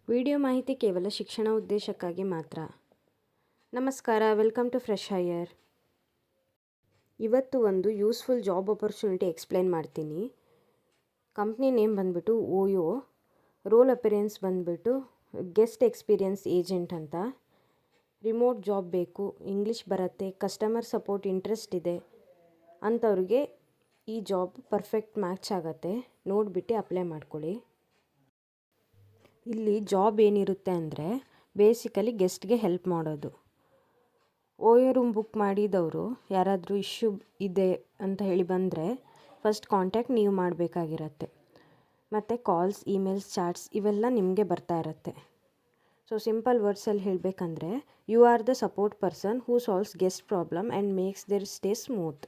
Video ಮಾಹಿತಿ ಕೇವಲ ಶಿಕ್ಷಣ ಉದ್ದೇಶಕ್ಕಾಗಿ ಮಾತ್ರ. ನಮಸ್ಕಾರ, ವೆಲ್ಕಮ್ ಟು ಫ್ರೆಶ್ ಹೈಯರ್. ಇವತ್ತು ಒಂದು ಯೂಸ್ಫುಲ್ ಜಾಬ್ ಆಪರ್ಚುನಿಟಿ ಎಕ್ಸ್ಪ್ಲೈನ್ ಮಾಡ್ತೀನಿ. ಕಂಪ್ನಿ ನೇಮ್ ಬಂದ್ಬಿಟ್ಟು ಓಯೋ, ರೋಲ್ ಅಪಿಯರೆನ್ಸ್ ಬಂದ್ಬಿಟ್ಟು ಗೆಸ್ಟ್ ಎಕ್ಸ್ಪೀರಿಯನ್ಸ್ ಏಜೆಂಟ್ ಅಂತ. ರಿಮೋಟ್ ಜಾಬ್ ಬೇಕು, ಇಂಗ್ಲೀಷ್ ಬರುತ್ತೆ, ಕಸ್ಟಮರ್ ಸಪೋರ್ಟ್ ಇಂಟ್ರೆಸ್ಟ್ ಇದೆ ಅಂಥವ್ರಿಗೆ ಈ ಜಾಬ್ ಪರ್ಫೆಕ್ಟ್ ಮ್ಯಾಚ್ ಆಗುತ್ತೆ. ನೋಡಿಬಿಟ್ಟು ಅಪ್ಲೈ ಮಾಡ್ಕೊಳ್ಳಿ. ಇಲ್ಲಿ ಜಾಬ್ ಏನಿರುತ್ತೆ ಅಂದರೆ ಬೇಸಿಕಲಿ ಗೆಸ್ಟ್ಗೆ ಹೆಲ್ಪ್ ಮಾಡೋದು. ಓಯೋ ರೂಮ್ ಬುಕ್ ಮಾಡಿದವರು ಯಾರಾದರೂ ಇಶ್ಯೂ ಇದೆ ಅಂತ ಹೇಳಿ ಬಂದರೆ ಫಸ್ಟ್ ಕಾಂಟ್ಯಾಕ್ಟ್ ನೀವು ಮಾಡಬೇಕಾಗಿರತ್ತೆ. ಮತ್ತು ಕಾಲ್ಸ್, ಇಮೇಲ್ಸ್, ಚಾಟ್ಸ್ ಇವೆಲ್ಲ ನಿಮಗೆ ಬರ್ತಾ ಇರುತ್ತೆ. ಸೊ ಸಿಂಪಲ್ ವರ್ಡ್ಸಲ್ಲಿ ಹೇಳಬೇಕಂದ್ರೆ you are the support person who solves guest problem and makes their stay smooth.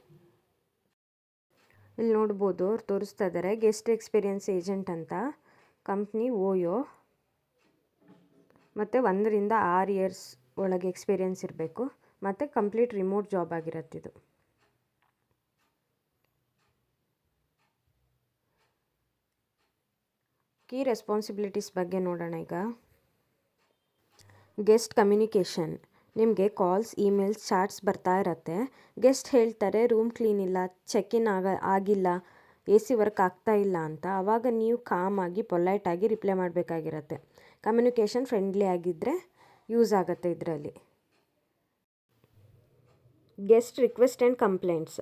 ಇಲ್ಲಿ ನೋಡ್ಬೋದು, ಅವ್ರು ತೋರಿಸ್ತಾ ಇದ್ದಾರೆ ಗೆಸ್ಟ್ ಎಕ್ಸ್ಪೀರಿಯನ್ಸ್ ಏಜೆಂಟ್ ಅಂತ. ಕಂಪ್ನಿ ಓಯೋ ಮತ್ತು 1ರಿಂದ 6 ಇಯರ್ಸ್ ಒಳಗೆ ಎಕ್ಸ್ಪೀರಿಯನ್ಸ್ ಇರಬೇಕು ಮತ್ತು ಕಂಪ್ಲೀಟ್ ರಿಮೋಟ್ ಜಾಬ್ ಆಗಿರತ್ತಿದು. ಕೀ ರೆಸ್ಪಾನ್ಸಿಬಿಲಿಟೀಸ್ ಬಗ್ಗೆ ನೋಡೋಣ ಈಗ. Guest communication. ನಿಮಗೆ ಕಾಲ್ಸ್, ಇಮೇಲ್ಸ್, ಚಾಟ್ಸ್ ಬರ್ತಾ ಇರತ್ತೆ. ಗೆಸ್ಟ್ ಹೇಳ್ತಾರೆ ರೂಮ್ ಕ್ಲೀನ್ ಇಲ್ಲ, ಚೆಕ್ ಇನ್ ಆಗಿಲ್ಲ, AC ವರ್ಕ್ ಆಗ್ತಾ ಇಲ್ಲ ಅಂತ. ಆವಾಗ ನೀವು ಕಾಮಾಗಿ ಪೊಲೈಟಾಗಿ ರಿಪ್ಲೈ ಮಾಡಬೇಕಾಗಿರತ್ತೆ. ಕಮ್ಯುನಿಕೇಷನ್ ಫ್ರೆಂಡ್ಲಿ ಆಗಿದ್ದರೆ ಯೂಸ್ ಆಗುತ್ತೆ ಇದರಲ್ಲಿ. Guest request and complaints.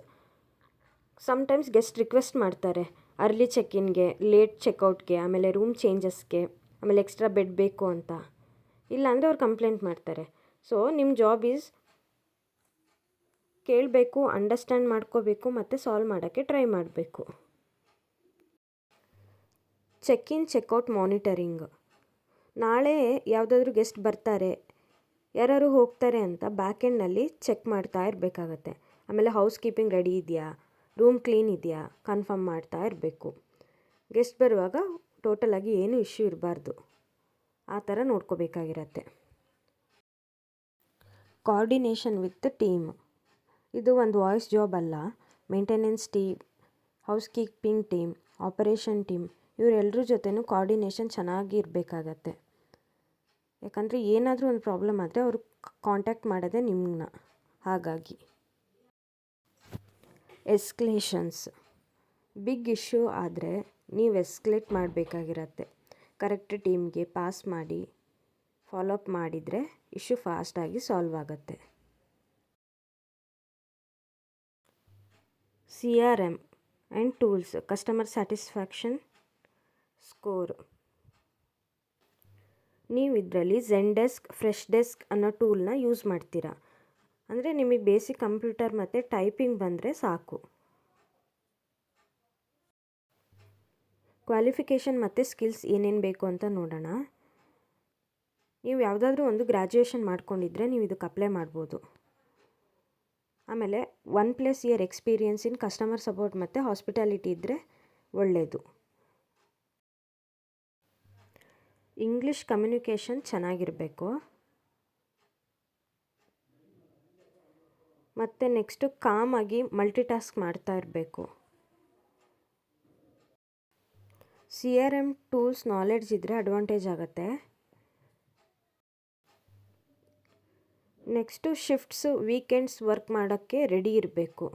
Sometimes guest request ಮಾಡ್ತಾರೆ ಅರ್ಲಿ ಚೆಕ್-ಇನ್ಗೆ, ಲೇಟ್ ಚೆಕ್ಔಟ್ಗೆ, ಆಮೇಲೆ ರೂಮ್ ಚೇಂಜಸ್ಗೆ, ಆಮೇಲೆ ಎಕ್ಸ್ಟ್ರಾ ಬೆಡ್ ಬೇಕು ಅಂತ. ಇಲ್ಲಾಂದರೆ ಅವ್ರು ಕಂಪ್ಲೇಂಟ್ ಮಾಡ್ತಾರೆ. ಸೊ ನಿಮ್ಮ ಜಾಬ್ ಈಸ್ ಕೇಳಬೇಕು, ಅಂಡರ್ಸ್ಟ್ಯಾಂಡ್ ಮಾಡ್ಕೋಬೇಕು ಮತ್ತು ಸಾಲ್ವ್ ಮಾಡೋಕ್ಕೆ ಟ್ರೈ ಮಾಡಬೇಕು. ಚೆಕ್-ಇನ್ ಚೆಕ್ಔಟ್ ಮಾನಿಟರಿಂಗ್. ನಾಳೆ ಯಾವುದಾದ್ರೂ ಗೆಸ್ಟ್ ಬರ್ತಾರೆ, ಯಾರು ಹೋಗ್ತಾರೆ ಅಂತ ಬ್ಯಾಕ್ ಎಂಡ್ನಲ್ಲಿ ಚೆಕ್ ಮಾಡ್ತಾ ಇರಬೇಕಾಗತ್ತೆ. ಆಮೇಲೆ ಹೌಸ್ ಕೀಪಿಂಗ್ ರೆಡಿ ಇದೆಯಾ, ರೂಮ್ ಕ್ಲೀನ್ ಇದೆಯಾ ಕನ್ಫರ್ಮ್ ಮಾಡ್ತಾ ಇರಬೇಕು. ಗೆಸ್ಟ್ ಬರುವಾಗ ಟೋಟಲಾಗಿ ಏನೂ ಇಶ್ಯೂ ಇರಬಾರ್ದು, ಆ ಥರ ನೋಡ್ಕೋಬೇಕಾಗಿರತ್ತೆ. Coordination with team. ಇದು ಒಂದು ವಾಯ್ಸ್ ಜಾಬ್ ಅಲ್ಲ. Maintenance team, house keeping team, operation team ಇವರೆಲ್ಲರ ಜೊತೆನೂ ಕೋಆರ್ಡಿನೇಷನ್ ಚೆನ್ನಾಗಿ ಇರಬೇಕಾಗತ್ತೆ. ಯಾಕಂದರೆ ಏನಾದರೂ ಒಂದು ಪ್ರಾಬ್ಲಮ್ ಆದರೆ ಅವರು ಕಾಂಟ್ಯಾಕ್ಟ್ ಮಾಡೋದೇ ನಿಮ್ಮನ್ನ. ಹಾಗಾಗಿ ಎಸ್ಕಲೇಷನ್ಸ್. ಬಿಗ್ ಇಶ್ಯೂ ಆದರೆ ನೀವು ಎಸ್ಕಲೇಟ್ ಮಾಡಬೇಕಾಗಿರತ್ತೆ. ಕರೆಕ್ಟ್ ಟೀಮ್ಗೆ ಪಾಸ್ ಮಾಡಿ ಫಾಲೋ ಅಪ್ ಮಾಡಿದರೆ ಇಶ್ಯೂ ಫಾಸ್ಟಾಗಿ ಸಾಲ್ವ್ ಆಗುತ್ತೆ. CRM and tools. Customer satisfaction score. ನೀವು ಇದರಲ್ಲಿ ಝೆನ್ಡೆಸ್ಕ್, ಫ್ರೆಶ್ ಡೆಸ್ಕ್ ಅನ್ನೋ ಟೂಲ್ನ ಯೂಸ್ ಮಾಡ್ತೀರಾ. ಅಂದರೆ ನಿಮಗೆ ಬೇಸಿಕ್ ಕಂಪ್ಯೂಟರ್ ಮತ್ತು ಟೈಪಿಂಗ್ ಬಂದರೆ ಸಾಕು. ಕ್ವಾಲಿಫಿಕೇಷನ್ ಮತ್ತು ಸ್ಕಿಲ್ಸ್ ಏನೇನು ಬೇಕು ಅಂತ ನೋಡೋಣ. ನೀವು ಯಾವುದಾದ್ರೂ ಒಂದು ಗ್ರ್ಯಾಜುಯೇಷನ್ ಮಾಡ್ಕೊಂಡಿದ್ರೆ ನೀವು ಇದಕ್ಕೆ ಅಪ್ಲೈ ಮಾಡ್ಬೋದು. ಆಮೇಲೆ 1+ year experience in customer support ಮತ್ತು ಹಾಸ್ಪಿಟಾಲಿಟಿ ಇದ್ದರೆ ಒಳ್ಳೆಯದು. ಇಂಗ್ಲೀಷ್ ಕಮ್ಯುನಿಕೇಷನ್ ಚೆನ್ನಾಗಿರಬೇಕು. ಮತ್ತು ನೆಕ್ಸ್ಟು ಕಾಮಾಗಿ ಮಲ್ಟಿಟಾಸ್ಕ್ ಮಾಡ್ತಾ ಇರಬೇಕು. CRM ಟೂಲ್ಸ್ ನಾಲೆಡ್ಜ್ ಇದ್ದರೆ ಅಡ್ವಾಂಟೇಜ್ ಆಗುತ್ತೆ. ನೆಕ್ಸ್ಟು ಶಿಫ್ಟ್ಸು, ವೀಕೆಂಡ್ಸ್ ವರ್ಕ್ ಮಾಡೋಕ್ಕೆ ರೆಡಿ ಇರಬೇಕು.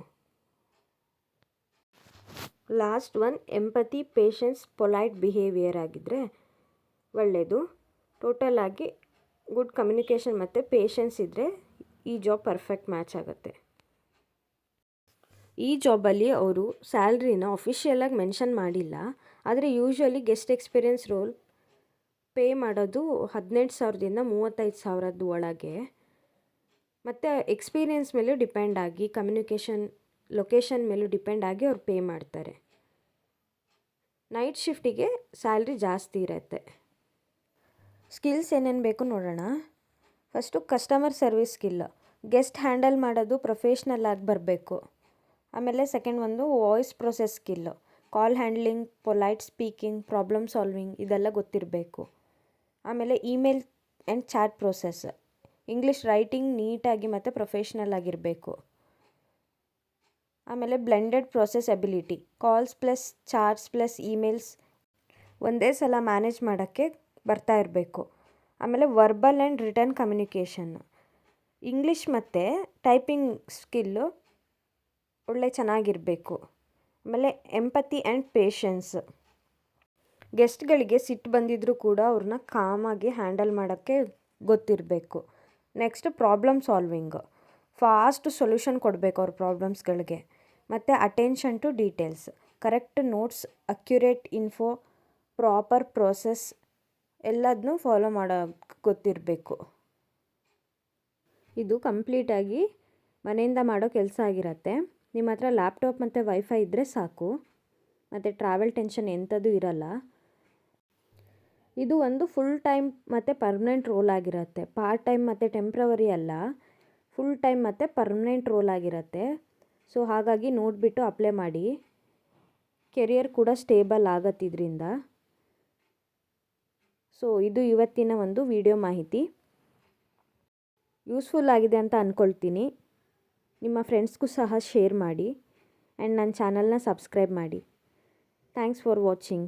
Last one empathy, patience, polite behaviour ಆಗಿದ್ದರೆ ಒಳ್ಳೆಯದು. ಟೋಟಲ್ ಆಗಿ ಗುಡ್ ಕಮ್ಯುನಿಕೇಷನ್ ಮತ್ತು ಪೇಷನ್ಸ್ ಇದ್ದರೆ ಈ ಜಾಬ್ ಪರ್ಫೆಕ್ಟ್ ಮ್ಯಾಚ್ ಆಗುತ್ತೆ. ಈ ಜಾಬಲ್ಲಿ ಅವರು ಸ್ಯಾಲ್ರಿನ ಅಫಿಷಿಯಲಾಗಿ ಮೆನ್ಷನ್ ಮಾಡಿಲ್ಲ. ಆದರೆ usually guest experience role pay ಮಾಡೋದು 18,000ದಿಂದ 35,000 ಒಳಗೆ. ಮತ್ತು ಎಕ್ಸ್ಪೀರಿಯನ್ಸ್ ಮೇಲೂ ಡಿಪೆಂಡ್ ಆಗಿ, ಕಮ್ಯುನಿಕೇಷನ್ ಲೊಕೇಶನ್ ಮೇಲೂ ಡಿಪೆಂಡ್ ಆಗಿ ಅವ್ರು ಪೇ ಮಾಡ್ತಾರೆ. ನೈಟ್ ಶಿಫ್ಟಿಗೆ ಸ್ಯಾಲ್ರಿ ಜಾಸ್ತಿ ಇರುತ್ತೆ. ಸ್ಕಿಲ್ಸ್ ಏನೇನು ಬೇಕು ನೋಡೋಣ. First customer service skill. Guest handle ಮಾಡೋದು ಪ್ರೊಫೆಷ್ನಲ್ ಆಗಿ ಬರಬೇಕು. ಆಮೇಲೆ ಸೆಕೆಂಡ್ ಒಂದು voice process skill. Call handling, polite speaking, problem solving ಇದೆಲ್ಲ ಗೊತ್ತಿರಬೇಕು. ಆಮೇಲೆ email and chat process. English writing ನೀಟಾಗಿ ಮತ್ತು ಪ್ರೊಫೆಷ್ನಲ್ ಆಗಿರಬೇಕು. ಆಮೇಲೆ blended process ability. Calls plus chats plus emails ಒಂದೇ ಸಲ ಮ್ಯಾನೇಜ್ ಮಾಡೋಕ್ಕೆ ಬರ್ತಾ ಇರಬೇಕು. ಆಮೇಲೆ verbal and written communication, English ಮತ್ತು ಟೈಪಿಂಗ್ ಸ್ಕಿಲ್ಲು ಒಳ್ಳೆ ಚೆನ್ನಾಗಿರಬೇಕು. ಆಮೇಲೆ ಎಂಪತಿ ಆ್ಯಂಡ್ ಪೇಷನ್ಸ್, ಗೆಸ್ಟ್ಗಳಿಗೆ ಸಿಟ್ಟು ಬಂದಿದ್ದರೂ ಕೂಡ ಅವ್ರನ್ನ ಕಾಮಾಗಿ ಹ್ಯಾಂಡಲ್ ಮಾಡೋಕ್ಕೆ ಗೊತ್ತಿರಬೇಕು. Next problem solving, fast solution ಕೊಡಬೇಕು ಅವ್ರ ಪ್ರಾಬ್ಲಮ್ಸ್ಗಳಿಗೆ. ಮತ್ತು attention to details, correct notes, accurate info, proper process ಎಲ್ಲದನ್ನೂ ಫಾಲೋ ಮಾಡೋಕ್ಕೆ ಗೊತ್ತಿರಬೇಕು. ಇದು ಕಂಪ್ಲೀಟಾಗಿ ಮನೆಯಿಂದ ಮಾಡೋ ಕೆಲಸ ಆಗಿರತ್ತೆ. ನಿಮ್ಮ ಹತ್ರ ಲ್ಯಾಪ್ಟಾಪ್ ಮತ್ತು ವೈಫೈ ಇದ್ದರೆ ಸಾಕು, ಮತ್ತು ಟ್ರಾವೆಲ್ ಟೆನ್ಷನ್ ಎಂಥದ್ದು ಇರಲ್ಲ. ಇದು ಒಂದು ಫುಲ್ ಟೈಮ್ ಮತ್ತು ಪರ್ಮನೆಂಟ್ ರೋಲ್ ಆಗಿರುತ್ತೆ. ಪಾರ್ಟ್ ಟೈಮ್ ಮತ್ತು ಟೆಂಪ್ರವರಿ ಅಲ್ಲ, ಫುಲ್ ಟೈಮ್ ಮತ್ತು ಪರ್ಮನೆಂಟ್ ರೋಲ್ ಆಗಿರುತ್ತೆ. ಸೊ ಹಾಗಾಗಿ ನೋಡಿಬಿಟ್ಟು ಅಪ್ಲೈ ಮಾಡಿ. ಕೆರಿಯರ್ ಕೂಡ ಸ್ಟೇಬಲ್ ಆಗತ್ತಿದ್ರಿಂದ. ಸೊ ಇದು ಇವತ್ತಿನ ಒಂದು ವಿಡಿಯೋ ಮಾಹಿತಿ. ಯೂಸ್ಫುಲ್ ಆಗಿದೆ ಅಂತ ಅಂದ್ಕೊಳ್ತೀನಿ. ನಿಮ್ಮ ಫ್ರೆಂಡ್ಸ್ಗೂ ಸಹ ಶೇರ್ ಮಾಡಿ ಆ್ಯಂಡ್ ನನ್ನ ಚಾನಲ್ನ ಸಬ್ಸ್ಕ್ರೈಬ್ ಮಾಡಿ. Thanks for watching.